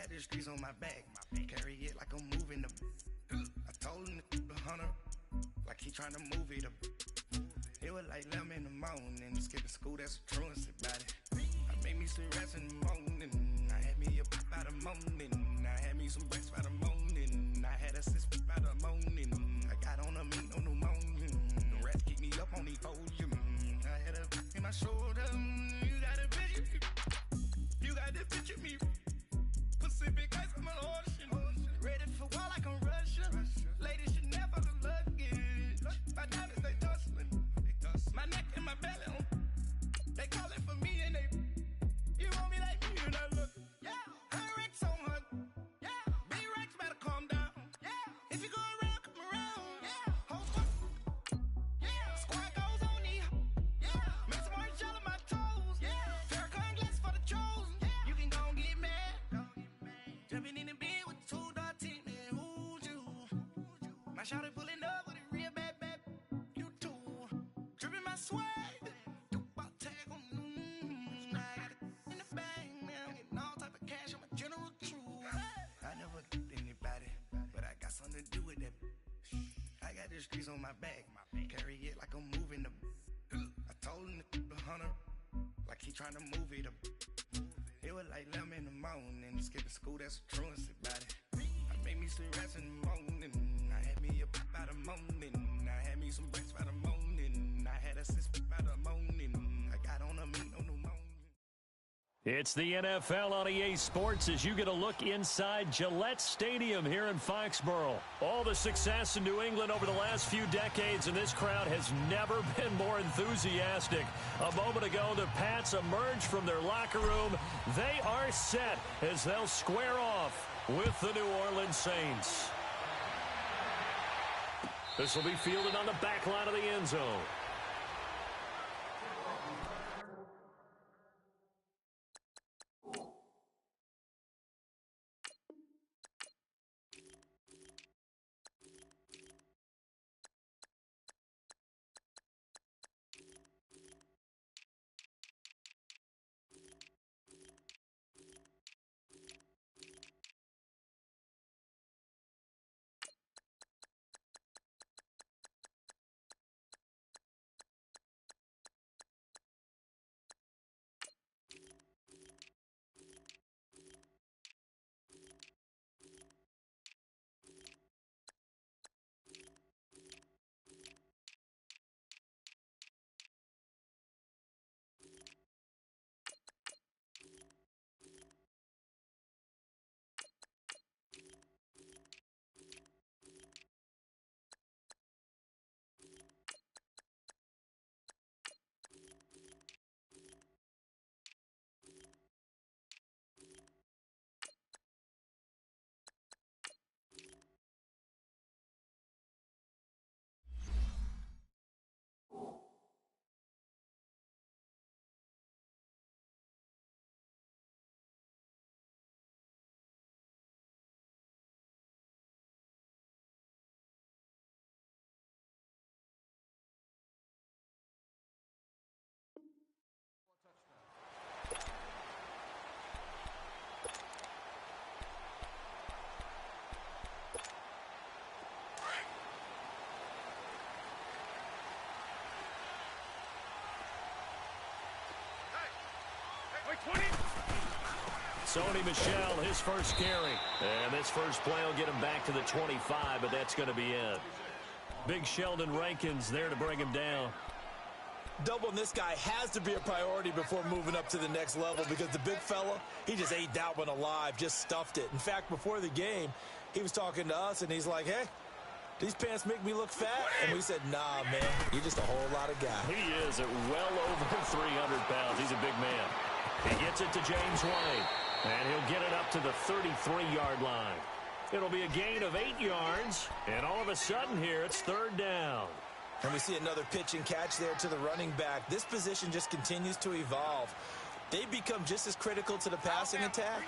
got the streets on my back. Carry it like I'm moving the. I told him the hunter, like he trying to move it up. It was like 11 in the morning, skipping school, that's a truancy about it. I made me some rest in the morning, I had me a pop by the morning, I had me some breaks by the morning, I had a sis by the morning, I got on a meat on the morning, the rats keep me up on the podium, I had a in my shoulder, you got a picture me, Pacific ice on my ocean, ready for war like I'm Russia, ladies should never look luggage, my diamonds they tussling. My neck and my belly on. They calling for me and they. You want me like me and I look. Yeah. Her Rex on her. Yeah. Big Rex better calm down. Yeah. If you go around, come around. Yeah. Whole squad. Yeah. Squad goes on me. Yeah. Make some orange gel on my toes. Yeah. Farrakhan glass for the chosen. Yeah. You can go and get mad. Jumping in the bed with 2 dark teeth, man. Who's you? My shawty pulling up with a real bad. You too. Dripping my swag. I got it in the bag now. Getting all type of cash. I'm a general true. I never did anybody, but I got something to do with that. I got the streets on my back. Carry it like I'm moving the. I told him the hunter, like he trying to move it up. It was like 11 in the morning, skipping school, that's a truancy about it. I made me some rest in the morning, I had me a pop by the morning, I had me some breaks by the morning, I had a sis by the morning, I got on a meat on the morning. It's the NFL on EA Sports as you get a look inside Gillette Stadium here in Foxborough. All the success in New England over the last few decades, and this crowd has never been more enthusiastic. A moment ago, the Pats emerged from their locker room. They are set as they'll square off with the New Orleans Saints. This will be fielded on the back line of the end zone. Sony Michel, his first carry. And this first play will get him back to the 25, but that's going to be it. Big Sheldon Rankins there to bring him down. Doubling this guy has to be a priority before moving up to the next level because the big fella, he just ate that one alive, just stuffed it. In fact, before the game, he was talking to us, and he's like, hey, these pants make me look fat. And we said, nah, man, you're just a whole lot of guy. He is at well over 300 pounds. He's a big man. He gets it to James White, and he'll get it up to the 33-yard line. It'll be a gain of 8 yards, and all of a sudden here, it's third down. And we see another pitch and catch there to the running back. This position just continues to evolve. They become just as critical to the passing attack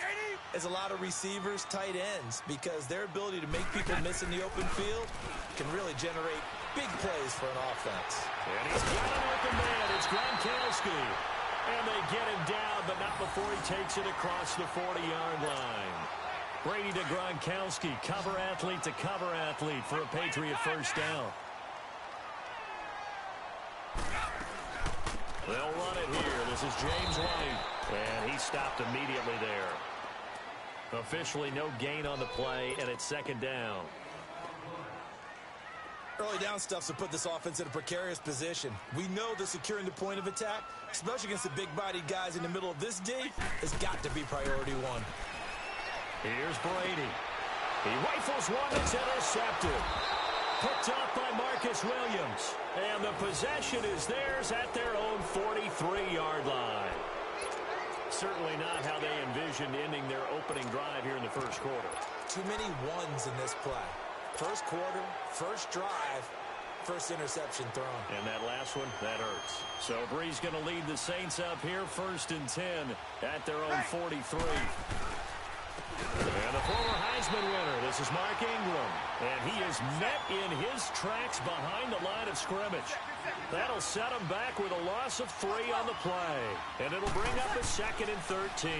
as a lot of receivers, tight ends, because their ability to make people miss in the open field can really generate big plays for an offense. And he's got an open man. It's Gronkowski. And they get him down, but not before he takes it across the 40-yard line. Brady to Gronkowski, cover athlete to cover athlete for a Patriot first down. They'll run it here. This is James White, and he stopped immediately there. Officially no gain on the play, and it's second down. Early down stuff to put this offense in a precarious position. We know that securing the point of attack, especially against the big-bodied guys in the middle of this D, has got to be priority one. Here's Brady. He rifles one that's intercepted. Picked up by Marcus Williams. And the possession is theirs at their own 43-yard line. Certainly not how they envisioned ending their opening drive here in the first quarter. Too many ones in this play. First quarter, first drive, first interception thrown. And that last one, that hurts. So Bree's going to lead the Saints up here, 1st and 10 at their own 43. And the former Heisman winner, this is Mark Ingram. And he is met in his tracks behind the line of scrimmage. That'll set him back with a loss of 3 on the play. And it'll bring up a 2nd and 13.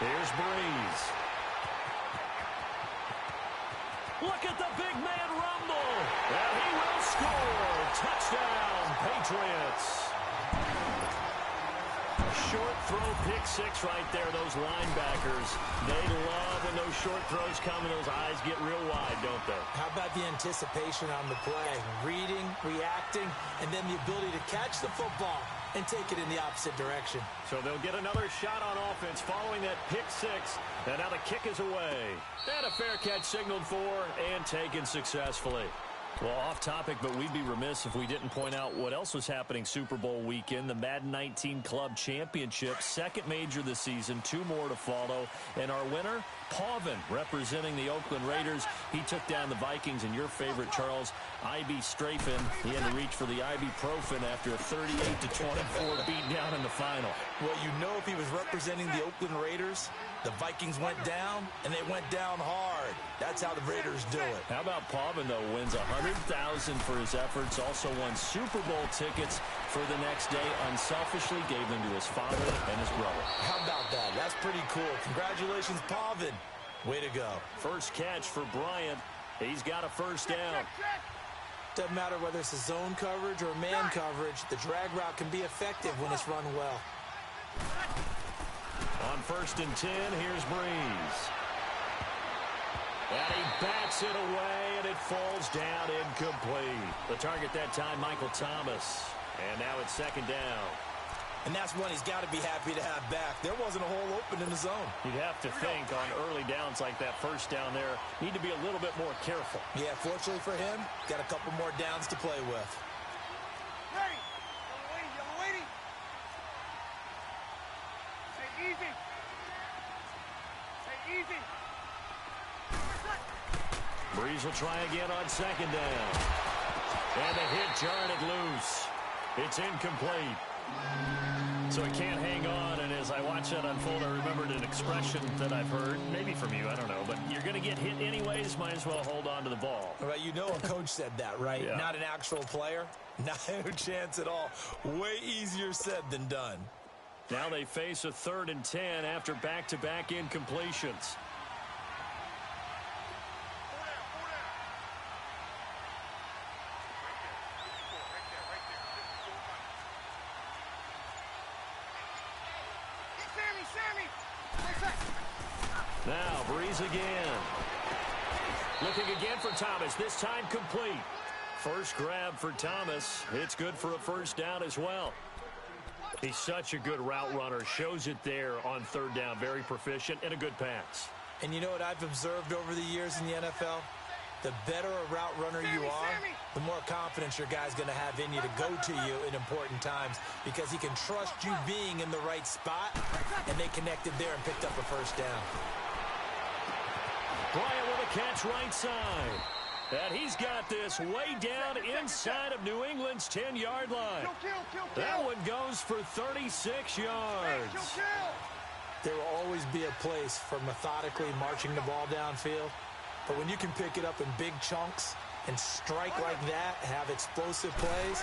Here's Breeze. Look at the big man rumble. And he will score. Touchdown, Patriots. Short throw, pick 6 right there. Those linebackers, they love when those short throws come and those eyes get real wide, don't they? How about the anticipation on the play? Reading, reacting, and then the ability to catch the football and take it in the opposite direction. So they'll get another shot on offense following that pick 6. And now the kick is away. And a fair catch signaled for and taken successfully. Well, off topic, but we'd be remiss if we didn't point out what else was happening Super Bowl weekend. The Madden 19 Club Championship, 2nd major this season, 2 more to follow. And our winner, Pavin, representing the Oakland Raiders. He took down the Vikings, and your favorite, Charles, I.B. Strafen. He had to reach for the ibuprofen after a 38-24 beatdown in the final. Well, you know if he was representing the Oakland Raiders, the Vikings went down, and they went down hard. That's how the Raiders do it. How about Pavin, though, wins $100,000 for his efforts, also won Super Bowl tickets for the next day, unselfishly gave them to his father and his brother. How about that? That's pretty cool. Congratulations, Pavin. Way to go. First catch for Bryant. He's got a first down. Doesn't matter whether it's a zone coverage or man coverage, the drag route can be effective when it's run well. On 1st and 10, here's Breeze. And he bats it away, and it falls down incomplete. The target that time, Michael Thomas. And now it's 2nd down. And that's one he's got to be happy to have back. There wasn't a hole open in the zone. You'd have to think on early downs like that first down there, need to be a little bit more careful. Yeah, fortunately for him, got a couple more downs to play with. Ready. Yellow lady. Say easy. Say easy. Breeze will try again on 2nd down. And the hit jarred it loose. It's incomplete. So it can't hang on, and as I watch that unfold, I remembered an expression that I've heard, maybe from you, I don't know, but you're going to get hit anyways, might as well hold on to the ball. Well, you know a coach said that, right? Yeah. Not an actual player. Not a chance at all. Way easier said than done. Now they face a 3rd and 10 after back-to-back incompletions. Now, Breeze again. Looking again for Thomas, this time complete. First grab for Thomas. It's good for a first down as well. He's such a good route runner. Shows it there on 3rd down. Very proficient and a good pass. And you know what I've observed over the years in the NFL? The better a route runner you are, the more confidence your guy's going to have in you to go to you in important times because he can trust you being in the right spot, and they connected there and picked up a first down. Bryant with a catch right side. And he's got this way down inside of New England's 10-yard line. That one goes for 36 yards. There will always be a place for methodically marching the ball downfield. But when you can pick it up in big chunks and strike like that, have explosive plays,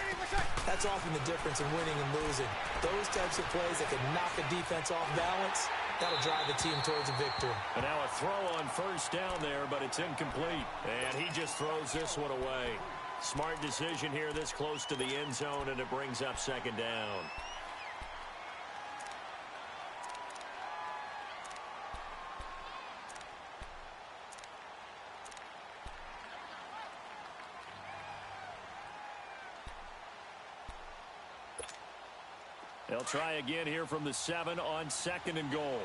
that's often the difference in winning and losing. Those types of plays that can knock a defense off balance, that'll drive the team towards a victory. And now a throw on first down there, but it's incomplete. And he just throws this one away. Smart decision here this close to the end zone, and it brings up second down. They'll try again here from the 7 on second and goal.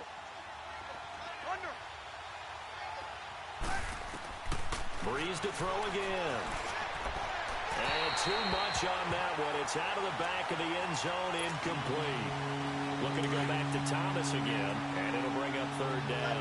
Breeze to throw again. And too much on that one. It's out of the back of the end zone, incomplete. Looking to go back to Thomas again, and it'll bring up third down.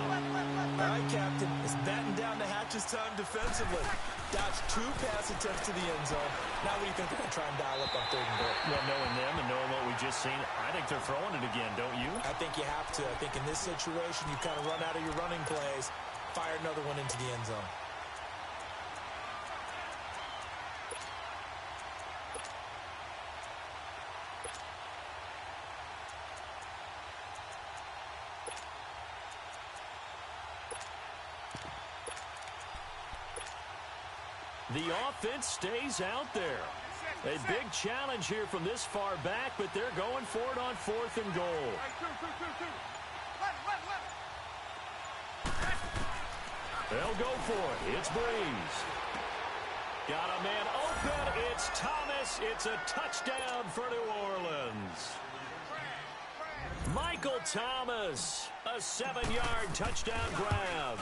All right, Captain, it's batten down the hatches time defensively. Dodged 2 pass attempts to the end zone. Now what do you think they're going to try and dial up on third and goal? Well, knowing them and knowing what we just seen, I think they're throwing it again, don't you? I think you have to. I think in this situation, you kind of run out of your running plays, fire another one into the end zone. The offense stays out there. A big challenge here from this far back, but they're going for it on fourth and goal. They'll go for it. It's Breeze. Got a man open. It's Thomas. It's a touchdown for New Orleans. Michael Thomas, a 7-yard touchdown grab.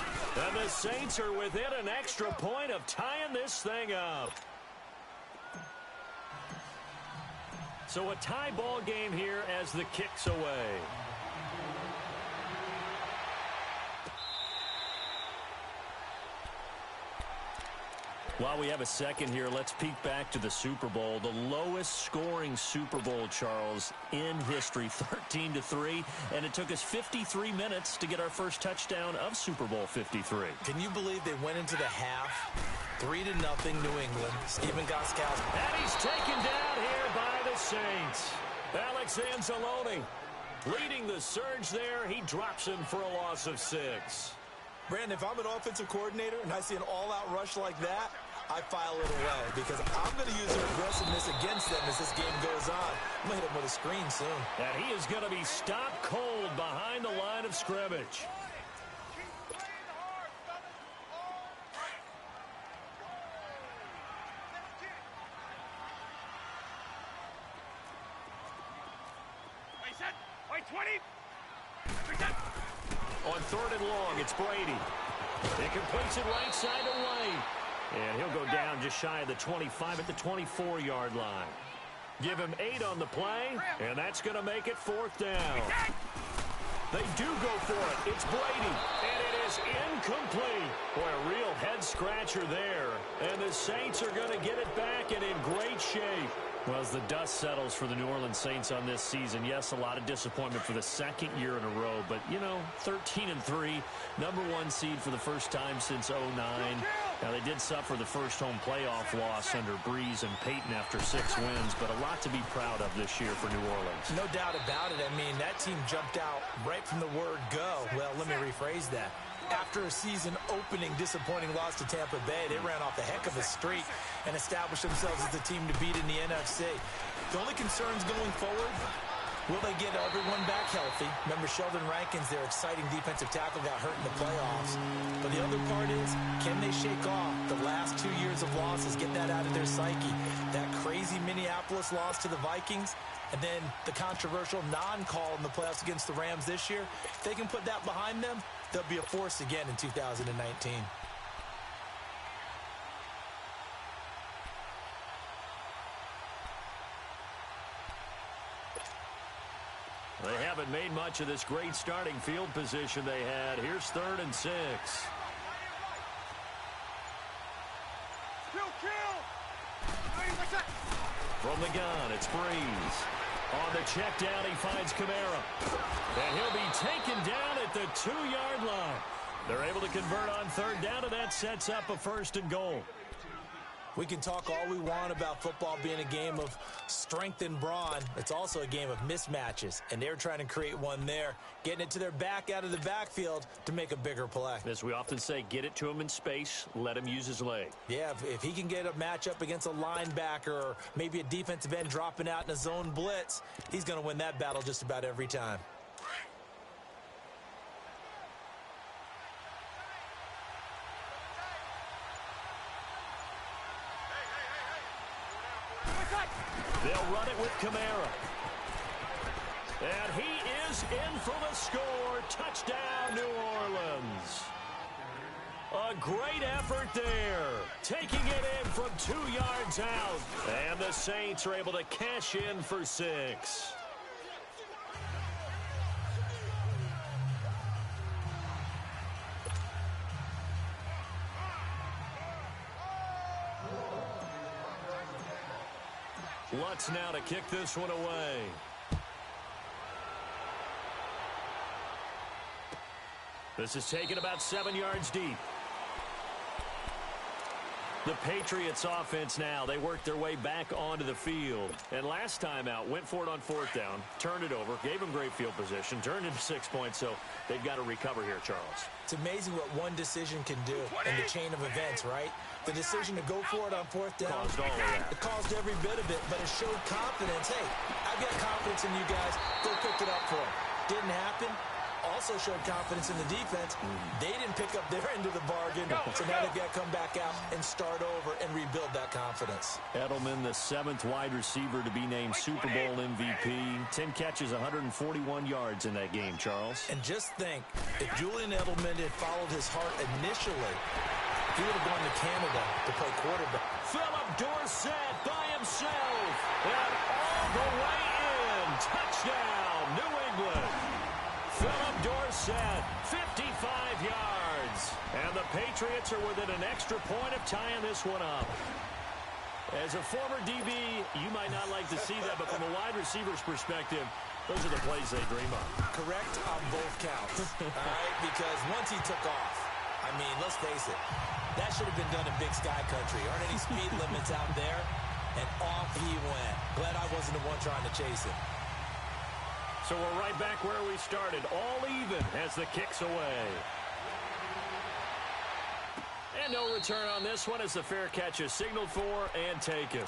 And the Saints are within an extra point of tying this thing up. So a tie ball game here as the kick's away. While we have a second here, let's peek back to the Super Bowl. The lowest scoring Super Bowl, Charles, in history, 13-3. And it took us 53 minutes to get our first touchdown of Super Bowl 53. Can you believe they went into the half 3-0 New England? Stephen Gostkowski. And he's taken down here by the Saints. Alex Anzalone leading the surge there. He drops him for a loss of 6. Brandon, if I'm an offensive coordinator and I see an all-out rush like that, I file it away because I'm going to use their aggressiveness against them as this game goes on. I'm going to hit him with a screen soon. And he is going to be stopped cold behind the line of scrimmage. On third and long, it's Brady. He completes it right side to White. And he'll go down just shy of the 25 at the 24-yard line. Give him 8 on the play, and that's going to make it fourth down. They do go for it. It's Brady, and it is incomplete. Boy, a real head-scratcher there. And the Saints are going to get it back and in great shape. Well, as the dust settles for the New Orleans Saints on this season, yes, a lot of disappointment for the second year in a row. But, you know, 13-3, #1 seed for the first time since 2009. Now, they did suffer the first home playoff loss under Breeze and Peyton after 6 wins, but a lot to be proud of this year for New Orleans. No doubt about it. I mean, that team jumped out right from the word go. Well, let me rephrase that. After a season-opening disappointing loss to Tampa Bay, they ran off a heck of a streak and established themselves as the team to beat in the NFC. The only concerns going forward, will they get everyone back healthy? Remember, Sheldon Rankins, their exciting defensive tackle, got hurt in the playoffs. But the other part is, can they shake off the last 2 years of losses, get that out of their psyche? That crazy Minneapolis loss to the Vikings, and then the controversial non-call in the playoffs against the Rams this year. If they can put that behind them, they'll be a force again in 2019. They haven't made much of this great starting field position they had. Here's 3rd and 6. From the gun, it's Breeze. On the check down, he finds Kamara. And he'll be taken down at the 2-yard line. They're able to convert on 3rd down, and that sets up a 1st and goal. We can talk all we want about football being a game of strength and brawn. It's also a game of mismatches, and they're trying to create one there, getting it to their back out of the backfield to make a bigger play. As we often say, get it to him in space, let him use his leg. Yeah, if he can get a matchup against a linebacker or maybe a defensive end dropping out in a zone blitz, he's going to win that battle just about every time. They'll run it with Kamara. And he is in for the score. Touchdown, New Orleans. A great effort there. Taking it in from 2 yards out. And the Saints are able to cash in for 6. Lutz now to kick this one away. This is taken about 7 yards deep. The Patriots offense now, they worked their way back onto the field. And last time out, went for it on 4th down, turned it over, gave them great field position, turned into 6 points, so they've got to recover here, Charles. It's amazing what one decision can do in the chain of events, right? The decision to go for it on 4th down, Caused all of that. it caused every bit of it, but it showed confidence. Hey, I've got confidence in you guys. Go pick it up for them. Didn't happen. Also showed confidence in the defense. They didn't pick up their end of the bargain, so now they've got to come back out and start over and rebuild that confidence. Edelman, the 7th wide receiver to be named Super Bowl MVP. 10 catches, 141 yards in that game, Charles. And just think, if Julian Edelman had followed his heart initially, he would have gone to Canada to play quarterback. Philip Dorsett by himself, and all the way in. Touchdown, New England. Philip Dorsett, 55 yards. And the Patriots are within an extra point of tying this one up. As a former DB, you might not like to see that, but from a wide receiver's perspective, those are the plays they dream of. Correct on both counts, all right? Because once he took off, I mean, let's face it, that should have been done in Big Sky Country. Aren't any speed limits out there? And off he went. Glad I wasn't the one trying to chase him. So we're right back where we started, all even as the kick's away. And no return on this one as the fair catch is signaled for and taken.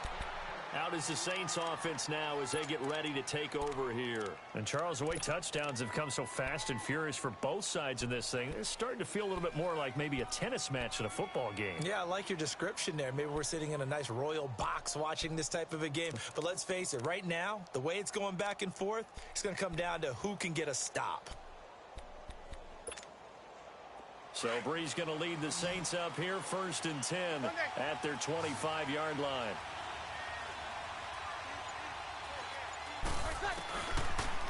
Out is the Saints offense now as they get ready to take over here. And Charles, the way touchdowns have come so fast and furious for both sides in this thing, it's starting to feel a little bit more like maybe a tennis match than a football game. Yeah, I like your description there. Maybe we're sitting in a nice royal box watching this type of a game. But let's face it, right now, the way it's going back and forth, it's going to come down to who can get a stop. So Bree's going to lead the Saints up here, 1st and 10 at their 25-yard line.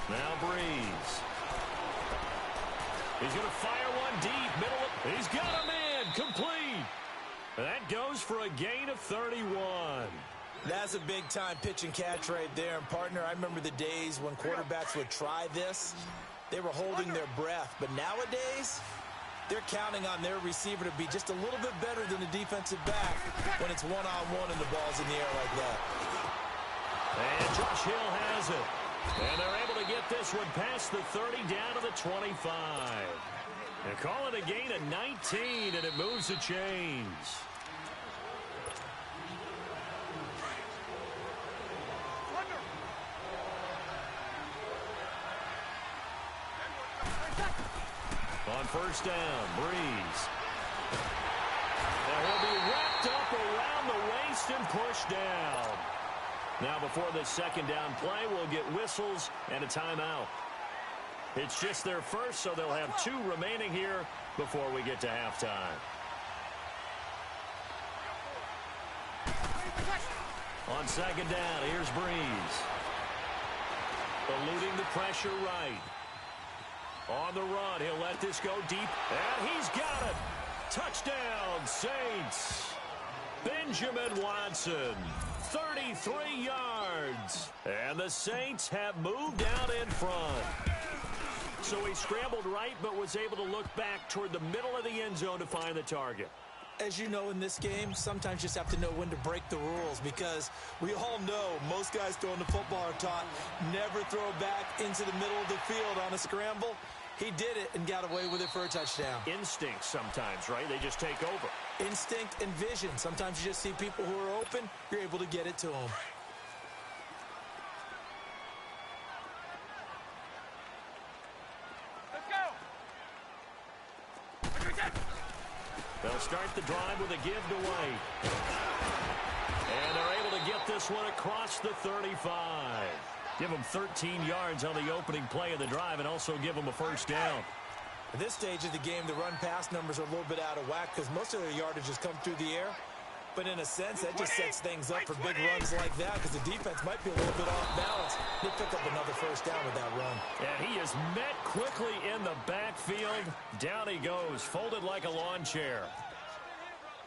Now Breeze. He's going to fire one deep. Middle. He's got him in. Complete. That goes for a gain of 31. That's a big-time pitch and catch right there. And, partner, I remember the days when quarterbacks would try this. They were holding their breath. But nowadays, they're counting on their receiver to be just a little bit better than the defensive back when it's one-on-one and the ball's in the air like that. And Josh Hill has it. And they're able to get this one past the 30 down to the 25. They're calling a gain of 19, and it moves the chains. On 1st down, Breeze. And he'll be wrapped up around the waist and pushed down. Now before the 2nd down play, we'll get whistles and a timeout. It's just their first, so they'll have 2 remaining here before we get to halftime. On 2nd down, here's Breeze. Eluding the pressure right. On the run, he'll let this go deep, and he's got it. Touchdown, Saints. Benjamin Watson, 33 yards. And the Saints have moved out in front. So he scrambled right, but was able to look back toward the middle of the end zone to find the target. as you know in this game, sometimes you just have to know when to break the rules because we all know most guys throwing the football are taught never throw back into the middle of the field on a scramble. He did it and got away with it for a touchdown. Instinct sometimes, right? They just take over. Instinct and vision. Sometimes you just see people who are open, you're able to get it to them. They'll start the drive with a give to White. And they're able to get this one across the 35. Give them 13 yards on the opening play of the drive and also give them a first down. At this stage of the game, the run-pass numbers are a little bit out of whack because most of their yardage has come through the air. But in a sense, that just sets things up for big runs like that because the defense might be a little bit off balance. They pick up another first down with that run. And he is met quickly in the backfield. Down he goes, folded like a lawn chair.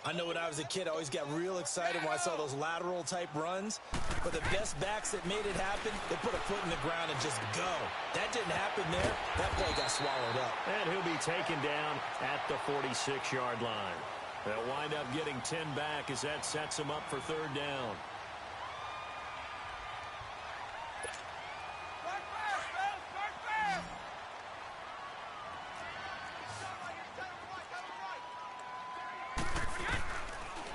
I know when I was a kid, I always got real excited when I saw those lateral-type runs. But the best backs that made it happen, they put a foot in the ground and just go. That didn't happen there. That play got swallowed up. And he'll be taken down at the 46-yard line. They'll wind up getting 10 back as that sets them up for third down.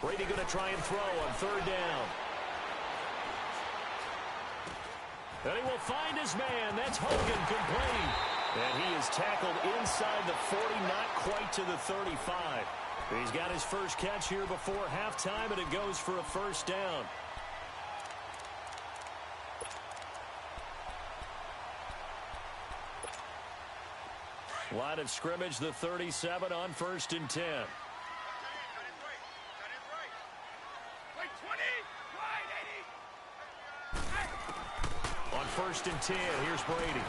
Brady going to try and throw on third down. And he will find his man. That's Hogan complete. And he is tackled inside the 40, not quite to the 35. He's got his first catch here before halftime, and it goes for a first down. Line of scrimmage, the 37 on 1st and 10. On 1st and 10, here's Brady.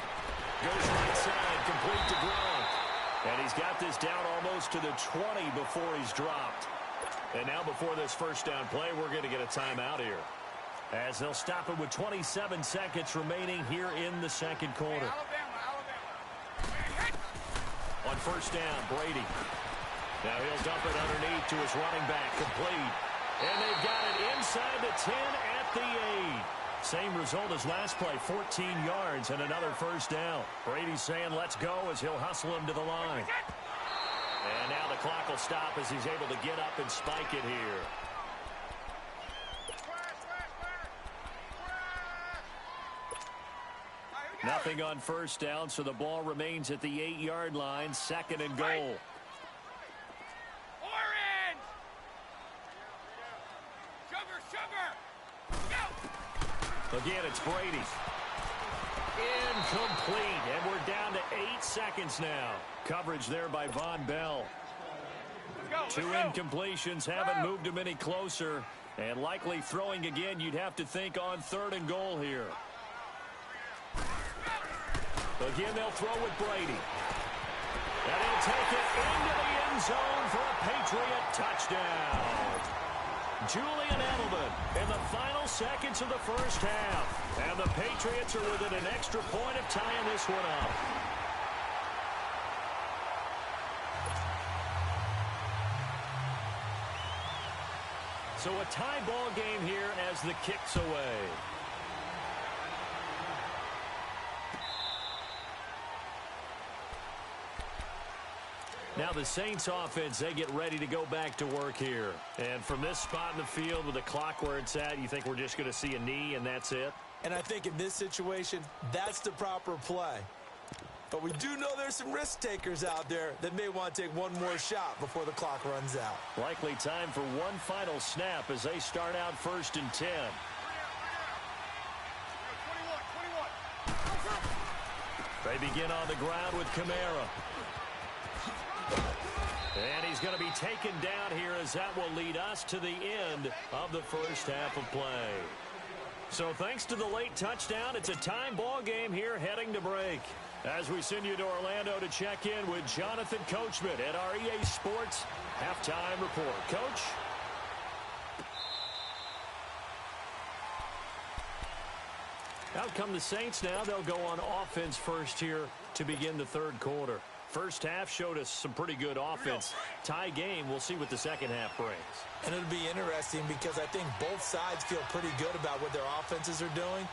Goes right side, complete to Gronk. And he's got this down almost to the 20 before he's dropped. And now before this first down play, we're going to get a timeout here, as they'll stop it with 27 seconds remaining here in the second quarter. On first down, Brady. Now he'll dump it underneath to his running back, complete. And they've got it inside the 10 at the 8. Same result as last play, 14 yards and another first down. Brady's saying let's go as he'll hustle him to the line. And now the clock will stop as he's able to get up and spike it here. Nothing on first down, so the ball remains at the 8-yard line, 2nd and goal. Again, it's Brady. Incomplete, and we're down to 8 seconds now. Coverage there by Von Bell. Two incompletions haven't moved him any closer, and likely throwing again, you'd have to think on 3rd and goal here. Again, they'll throw with Brady. And he'll take it into the end zone for a Patriot touchdown. Julian Edelman in the final seconds of the first half. And the Patriots are within an extra point of tying this one up. So a tie ball game here as the kick's away. Now the Saints offense, they get ready to go back to work here. And from this spot in the field with the clock where it's at, you think we're just going to see a knee and that's it? And I think in this situation, that's the proper play. But we do know there's some risk takers out there that may want to take one more shot before the clock runs out. Likely time for one final snap as they start out 1st and 10. They begin on the ground with Kamara. And he's going to be taken down here as that will lead us to the end of the first half of play. So thanks to the late touchdown, it's a time ball game here heading to break. As we send you to Orlando to check in with Jonathan Coachman at our EA Sports Halftime Report. Coach? Out come the Saints now. They'll go on offense first here to begin the third quarter. First half showed us some pretty good offense. Tie game, we'll see what the second half brings. And it'll be interesting because I think both sides feel pretty good about what their offenses are doing.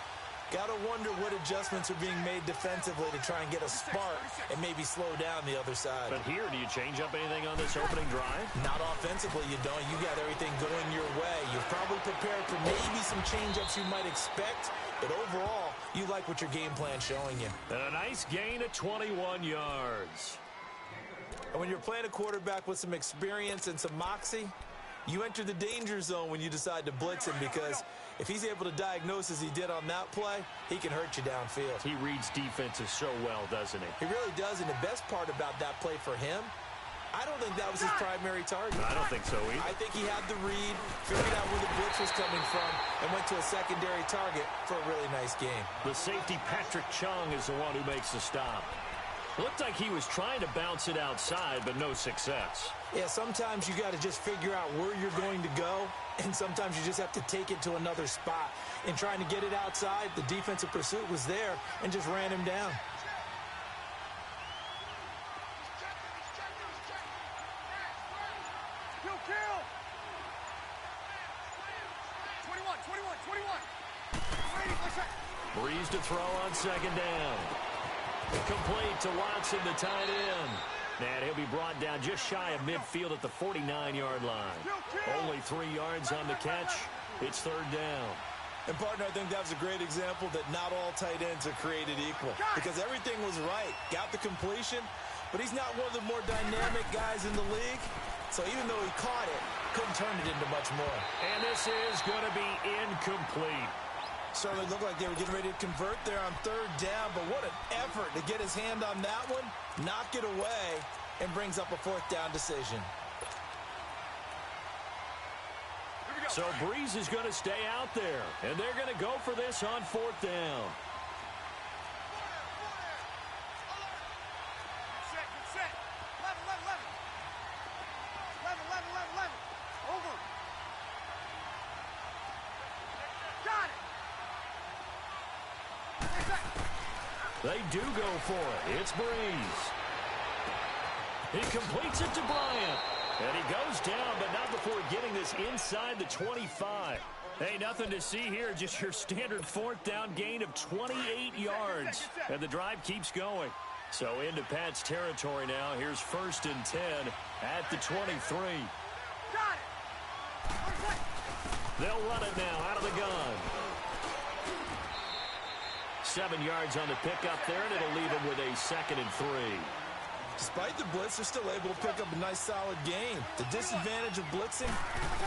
Got to wonder what adjustments are being made defensively to try and get a spark and maybe slow down the other side. But here, do you change up anything on this opening drive? Not offensively, you don't. You got everything going your way. You're probably prepared for maybe some change-ups you might expect, but overall, you like what your game plan's showing you. And a nice gain of 21 yards. And when you're playing a quarterback with some experience and some moxie, you enter the danger zone when you decide to blitz him, because if he's able to diagnose as he did on that play, he can hurt you downfield. He reads defenses so well, doesn't he? He really does, and the best part about that play for him, I don't think that was his primary target. I don't think so either. I think he had the read, figured out where the blitz was coming from, and went to a secondary target for a really nice game. The safety, Patrick Chung, is the one who makes the stop. Looked like he was trying to bounce it outside, but no success. Yeah, sometimes you got to just figure out where you're going to go, and sometimes you just have to take it to another spot. In trying to get it outside, the defensive pursuit was there and just ran him down. Kill! 21. Breeze to throw on second down. Complete to Watson, the tight end. And he'll be brought down just shy of midfield at the 49-yard line. Only 3 yards on the catch. It's third down. And, partner, I think that was a great example that not all tight ends are created equal, because everything was right. Got the completion, but he's not one of the more dynamic guys in the league. So even though he caught it, couldn't turn it into much more. And this is going to be incomplete. Certainly looked like they were getting ready to convert there on third down, but what an effort to get his hand on that one, knock it away, and brings up a fourth down decision. So Breeze is going to stay out there, and they're going to go for this on fourth down. Set. 11. Over. Got it. They do go for it. It's Breeze. He completes it to Bryant. And he goes down, but not before getting this inside the 25. Hey, nothing to see here, just your standard fourth down gain of 28 yards. And the drive keeps going. So into Pat's territory now. Here's 1st and 10 at the 23. Got it. They'll run it now out of the gun. 7 yards on the pickup there, and it'll leave him with a 2nd and 3. Despite the blitz, they're still able to pick up a nice, solid gain. The disadvantage of blitzing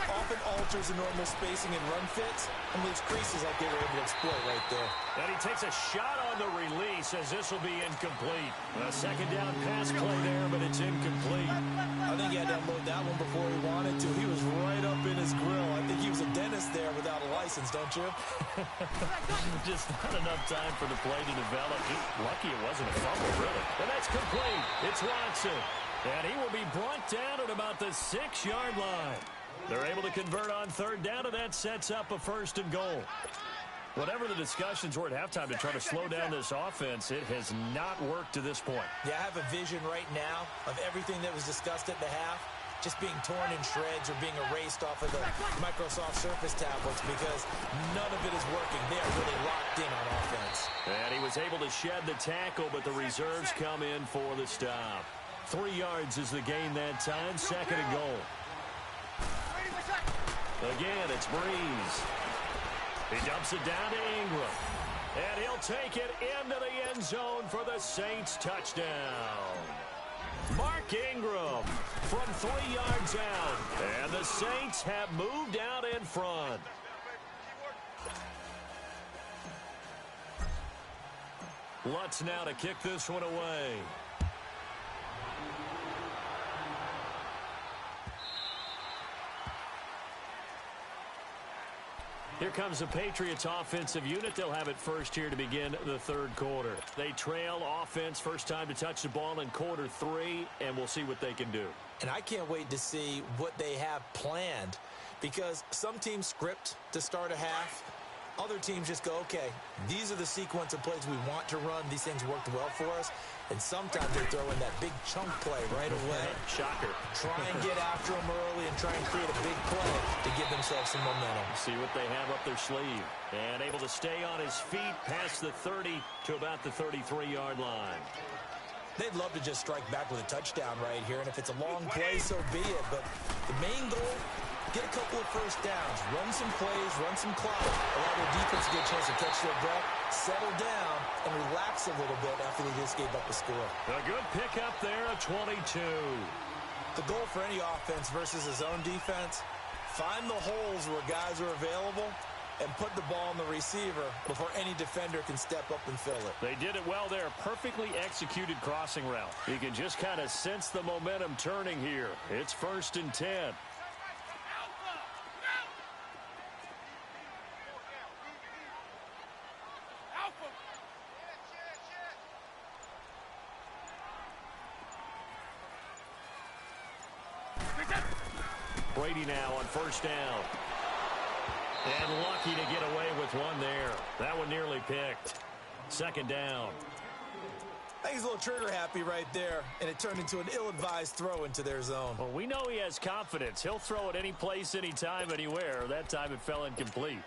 often alters the normal spacing and run fits and leaves creases like they were able to exploit right there. And he takes a shot on the release as this will be incomplete. A 2nd down pass play there, but it's incomplete. I think he had to unload that one before he wanted to. He was right up in his grill. I think he was a dentist there without a license, don't you? Just not enough time for the play to develop. Lucky it wasn't a fumble, really. And that's complete. It's Watson. And he will be brought down at about the 6-yard line. They're able to convert on third down, and that sets up a 1st and goal. Whatever the discussions were at halftime to try to slow down this offense, it has not worked to this point. Yeah, I have a vision right now of everything that was discussed at the half just being torn in shreds or being erased off of the Microsoft Surface tablets, because none of it is working. They are really locked in on offense. And he was able to shed the tackle, but the reserves come in for the stop. 3 yards is the gain that time, 2nd and goal. Again, it's Breeze. He dumps it down to Ingram. And he'll take it into the end zone for the Saints touchdown. Mark Ingram from 3 yards out. And the Saints have moved out in front. Lutz now to kick this one away. Here comes the Patriots offensive unit. They'll have it first here to begin the third quarter. They trail offense, first time to touch the ball in quarter 3, and we'll see what they can do. And I can't wait to see what they have planned, because some teams script to start a half. Other teams just go, okay, these are the sequence of plays we want to run. These things worked well for us. And sometimes they throw in that big chunk play right away. Shocker. Try and get after them early and try and create a big play to give themselves some momentum. See what they have up their sleeve. And able to stay on his feet past the 30 to about the 33-yard line. They'd love to just strike back with a touchdown right here. And if it's a long play, so be it. But the main goal, get a couple of first downs, run some plays, run some clock, allow their defense to get a chance to catch their breath, settle down, and relax a little bit after they just gave up a score. A good pickup there, a 22. The goal for any offense versus his own defense, find the holes where guys are available and put the ball on the receiver before any defender can step up and fill it. They did it well there. Perfectly executed crossing route. You can just kind of sense the momentum turning here. It's 1st and 10. Brady now on 1st down. And lucky to get away with one there. That one nearly picked. 2nd down. I think he's a little trigger happy right there, and it turned into an ill-advised throw into their zone. Well, we know he has confidence. He'll throw it any place, anytime, anywhere. That time it fell incomplete.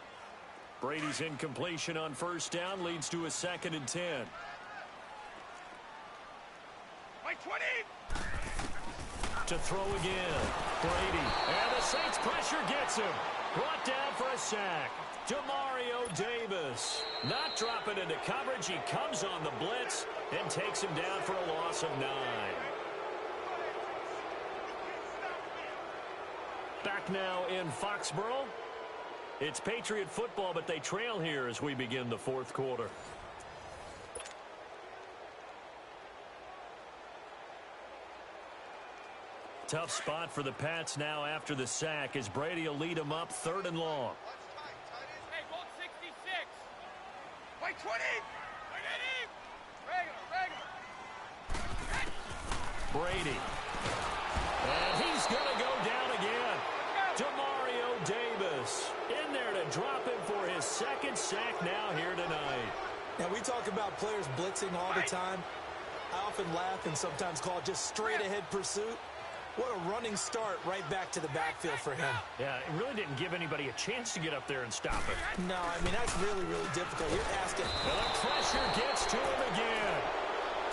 Brady's incompletion on 1st down leads to a 2nd and 10. Like 20. To throw again. Brady. And the Saints pressure gets him. Brought down for a sack. Demario Davis. Not dropping into coverage. He comes on the blitz and takes him down for a loss of 9. Back now in Foxborough. It's Patriot football, but they trail here as we begin the 4th quarter. Tough spot for the Pats now after the sack as Brady will lead them up 3rd and long. Hey, ball 66. Like 20. Regular. Brady. And he's going to go down again. Demario Davis in there to drop him for his 2nd sack now here tonight. Now, we talk about players blitzing all the time. I often laugh and sometimes call it just straight-ahead pursuit. What a running start right back to the backfield for him. Yeah, it really didn't give anybody a chance to get up there and stop it. No, I mean, that's really, really difficult. You're asking. Well, the pressure gets to him again.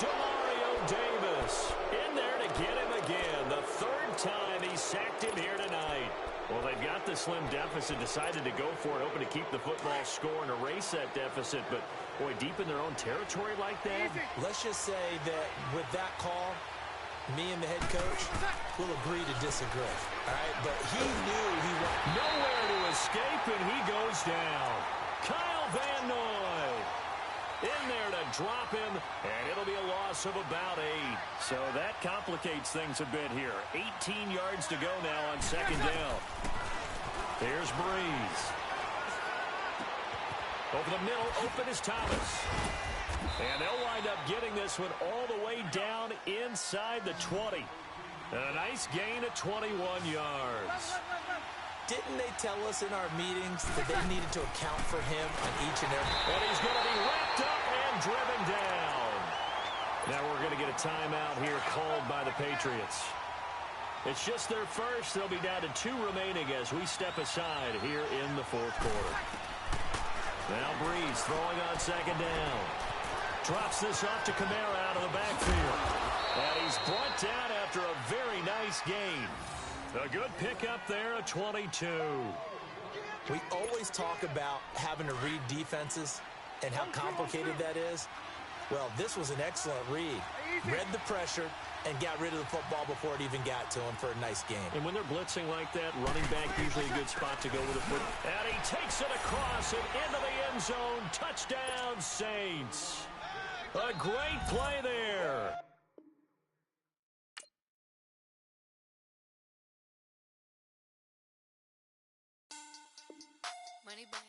Demario Davis in there to get him again. The 3rd time he sacked him here tonight. Well, they've got the slim deficit, decided to go for it, hoping to keep the football score and erase that deficit. But, boy, deep in their own territory like that. Let's just say that with that call, me and the head coach will agree to disagree. All right, but he knew he was nowhere to escape, and he goes down. Kyle Van Noy in there to drop him, and it'll be a loss of about 8. So that complicates things a bit here. 18 yards to go now on 2nd down. Here's Breeze. Over the middle, open is Thomas. And they'll wind up getting this one all the way down inside the 20. And a nice gain of 21 yards. Didn't they tell us in our meetings that they needed to account for him on each and every... And he's going to be wrapped up and driven down. Now we're going to get a timeout here called by the Patriots. It's just their first. They'll be down to 2 remaining as we step aside here in the 4th quarter. Now Breeze throwing on 2nd down. Drops this off to Kamara out of the backfield. And he's brought down after a very nice gain. A good pickup there, a 22. We always talk about having to read defenses and how complicated that is. Well, this was an excellent read. Read the pressure and got rid of the football before it even got to him for a nice game. And when they're blitzing like that, running back usually a good spot to go with a foot. And he takes it across and into the end zone. Touchdown, Saints. A great play there. Money back.